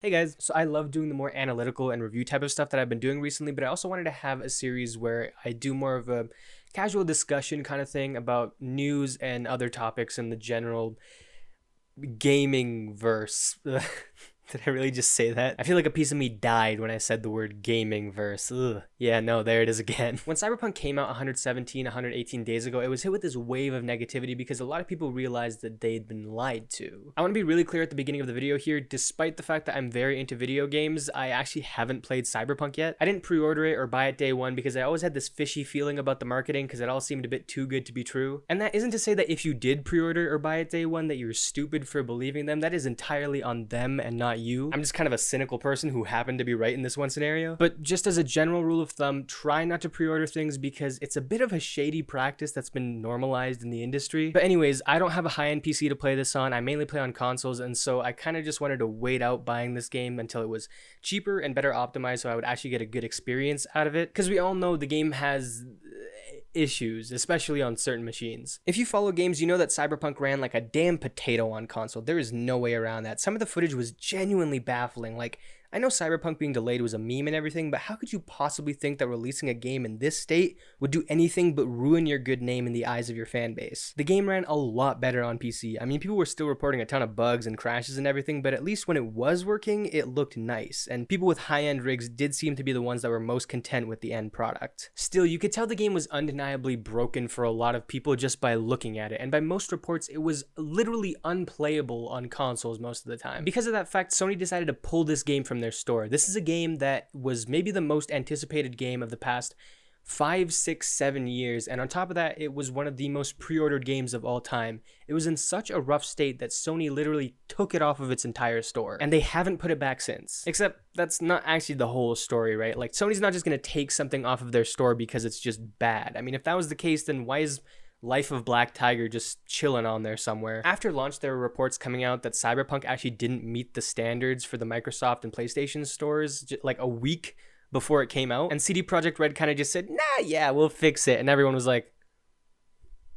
Hey guys, so I love doing the more analytical and review type of stuff that I've been doing recently, but I also wanted to have a series where I do more of a casual discussion kind of thing about news and other topics in the general gaming verse. Did I really just say that? I feel like a piece of me died when I said the word gaming verse. Ugh. Yeah, no, there it is again. When Cyberpunk came out 117, 118 days ago, it was hit with this wave of negativity because a lot of people realized that they'd been lied to. I want to be really clear at the beginning of the video here, despite the fact that I'm very into video games, I actually haven't played Cyberpunk yet. I didn't pre-order it or buy it day one because I always had this fishy feeling about the marketing because it all seemed a bit too good to be true. And that isn't to say that if you did pre-order or buy it day one that you're stupid for believing them. That is entirely on them and not you. I'm just kind of a cynical person who happened to be right in this one scenario. But just as a general rule of thumb, try not to pre-order things because it's a bit of a shady practice that's been normalized in the industry. But anyways, I don't have a high-end PC to play this on. I mainly play on consoles, and so I kind of just wanted to wait out buying this game until it was cheaper and better optimized so I would actually get a good experience out of it. Because we all know the game has issues, especially on certain machines. If you follow games, you know that Cyberpunk ran like a damn potato on console. There is no way around that. Some of the footage was genuinely baffling. Like, I know Cyberpunk being delayed was a meme and everything, but how could you possibly think that releasing a game in this state would do anything but ruin your good name in the eyes of your fan base? The game ran a lot better on PC. I mean, people were still reporting a ton of bugs and crashes and everything, but at least when it was working, it looked nice, and people with high-end rigs did seem to be the ones that were most content with the end product. Still, you could tell the game was undeniably broken for a lot of people just by looking at it, and by most reports, it was literally unplayable on consoles most of the time. Because of that fact, Sony decided to pull this game from their store. This is a game that was maybe the most anticipated game of the past 5, 6, 7 years, and on top of that, it was one of the most pre-ordered games of all time. It was in such a rough state that Sony literally took it off of its entire store, and they haven't put it back since. Except that's not actually the whole story, right? Like, Sony's not just gonna take something off of their store because it's just bad. I mean, if that was the case, then why is Life of Black Tiger just chilling on there somewhere? After launch, there were reports coming out that Cyberpunk actually didn't meet the standards for the Microsoft and PlayStation stores like a week before it came out. And CD Projekt Red kind of just said, nah, yeah, we'll fix it. And everyone was like,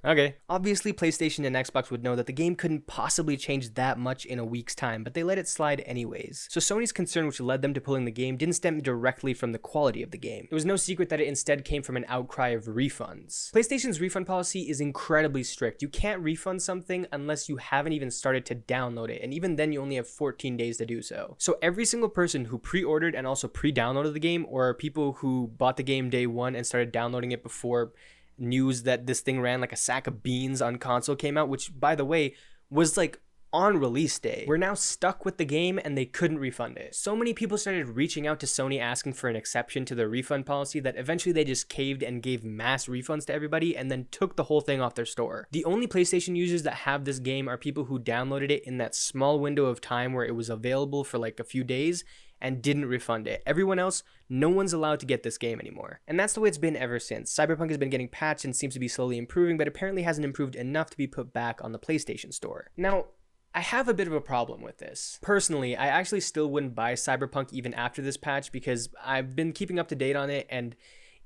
okay. Obviously, PlayStation and Xbox would know that the game couldn't possibly change that much in a week's time, but they let it slide anyways. So Sony's concern, which led them to pulling the game, didn't stem directly from the quality of the game. It was no secret that it instead came from an outcry of refunds. PlayStation's refund policy is incredibly strict. You can't refund something unless you haven't even started to download it, and even then you only have 14 days to do so. So every single person who pre-ordered and also pre-downloaded the game, or people who bought the game day one and started downloading it before news that this thing ran like a sack of beans on console came out, which by the way was like on release day, we're now stuck with the game and they couldn't refund it. So many people started reaching out to Sony asking for an exception to their refund policy that eventually they just caved and gave mass refunds to everybody and then took the whole thing off their store. The only PlayStation users that have this game are people who downloaded it in that small window of time where it was available for like a few days and didn't refund it. Everyone else, no one's allowed to get this game anymore. And that's the way it's been ever since. Cyberpunk has been getting patched and seems to be slowly improving, but apparently hasn't improved enough to be put back on the PlayStation Store. Now, I have a bit of a problem with this. Personally, I actually still wouldn't buy Cyberpunk even after this patch because I've been keeping up to date on it, and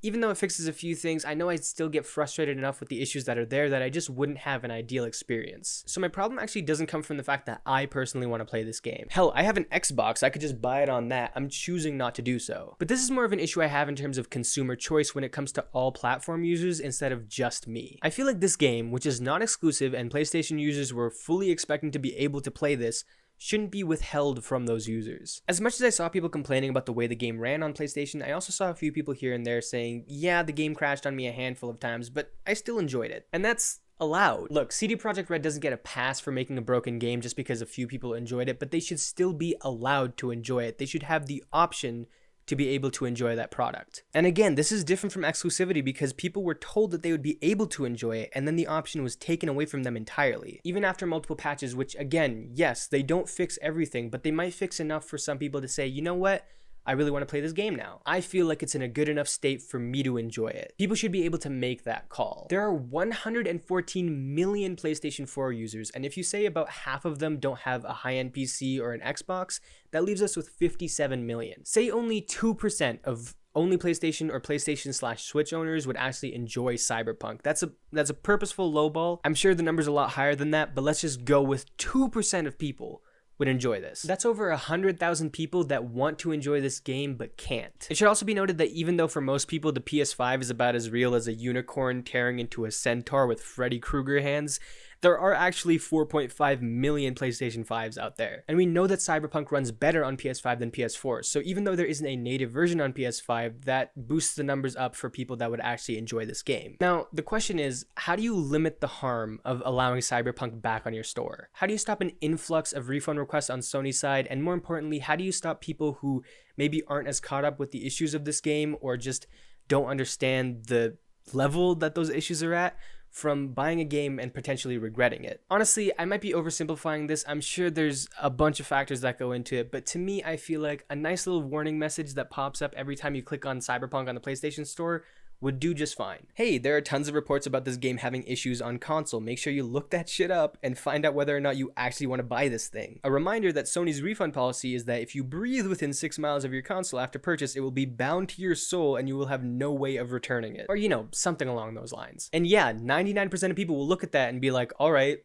even though it fixes a few things, I know I'd still get frustrated enough with the issues that are there that I just wouldn't have an ideal experience. So my problem actually doesn't come from the fact that I personally want to play this game. Hell, I have an Xbox, I could just buy it on that. I'm choosing not to do so. But this is more of an issue I have in terms of consumer choice when it comes to all platform users instead of just me. I feel like this game, which is not exclusive and PlayStation users were fully expecting to be able to play this, shouldn't be withheld from those users. As much as I saw people complaining about the way the game ran on PlayStation, I also saw a few people here and there saying, yeah, the game crashed on me a handful of times, but I still enjoyed it. And that's allowed. Look, CD Projekt Red doesn't get a pass for making a broken game just because a few people enjoyed it, but they should still be allowed to enjoy it. They should have the option to be able to enjoy that product. And again, this is different from exclusivity because people were told that they would be able to enjoy it and then the option was taken away from them entirely. Even after multiple patches, which again, yes, they don't fix everything, but they might fix enough for some people to say, you know what? I really want to play this game now. I feel like it's in a good enough state for me to enjoy it. People should be able to make that call. There are 114 million PlayStation 4 users, and if you say about half of them don't have a high-end PC or an Xbox, that leaves us with 57 million. Say only 2% of only PlayStation or PlayStation/Switch owners would actually enjoy Cyberpunk. That's a purposeful lowball. I'm sure the number's a lot higher than that, but let's just go with 2% of people would enjoy this. That's over 100,000 people that want to enjoy this game but can't. It should also be noted that even though for most people the PS5 is about as real as a unicorn tearing into a centaur with Freddy Krueger hands, there are actually 4.5 million PlayStation 5s out there. And we know that Cyberpunk runs better on PS5 than PS4, so even though there isn't a native version on PS5, that boosts the numbers up for people that would actually enjoy this game. Now, the question is, how do you limit the harm of allowing Cyberpunk back on your store? How do you stop an influx of refund requests on Sony's side? And more importantly, how do you stop people who maybe aren't as caught up with the issues of this game or just don't understand the level that those issues are at from buying a game and potentially regretting it? Honestly, I might be oversimplifying this. I'm sure there's a bunch of factors that go into it, but to me, I feel like a nice little warning message that pops up every time you click on Cyberpunk on the PlayStation Store would do just fine. Hey, there are tons of reports about this game having issues on console. Make sure you look that shit up and find out whether or not you actually want to buy this thing. A reminder that Sony's refund policy is that if you breathe within 6 miles of your console after purchase, it will be bound to your soul and you will have no way of returning it. Or, you know, something along those lines. And yeah, 99% of people will look at that and be like, all right,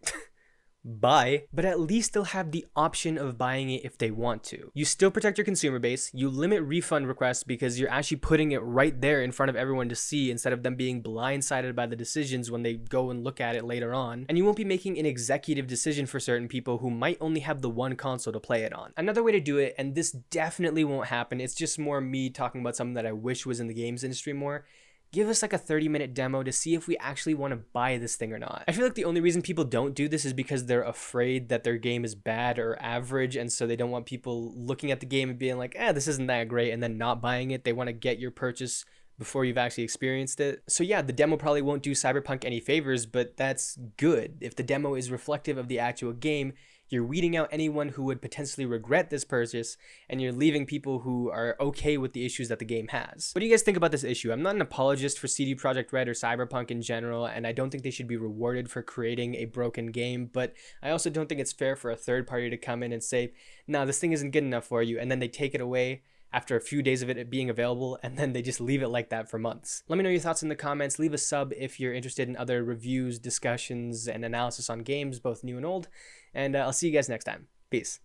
buy, but at least they'll have the option of buying it if they want to. You still protect your consumer base, you limit refund requests because you're actually putting it right there in front of everyone to see instead of them being blindsided by the decisions when they go and look at it later on, and you won't be making an executive decision for certain people who might only have the one console to play it on. Another way to do it, and this definitely won't happen, it's just more me talking about something that I wish was in the games industry more. Give us like a 30-minute demo to see if we actually want to buy this thing or not. I feel like the only reason people don't do this is because they're afraid that their game is bad or average, and so they don't want people looking at the game and being like, this isn't that great, and then not buying it. They want to get your purchase before you've actually experienced it. So yeah, the demo probably won't do Cyberpunk any favors, but that's good. If the demo is reflective of the actual game, you're weeding out anyone who would potentially regret this purchase, and you're leaving people who are okay with the issues that the game has. What do you guys think about this issue? I'm not an apologist for CD Projekt Red or Cyberpunk in general, and I don't think they should be rewarded for creating a broken game, but I also don't think it's fair for a third party to come in and say, nah, this thing isn't good enough for you, and then they take it away after a few days of it being available, and then they just leave it like that for months. Let me know your thoughts in the comments. Leave a sub if you're interested in other reviews, discussions, and analysis on games, both new and old. And I'll see you guys next time. Peace.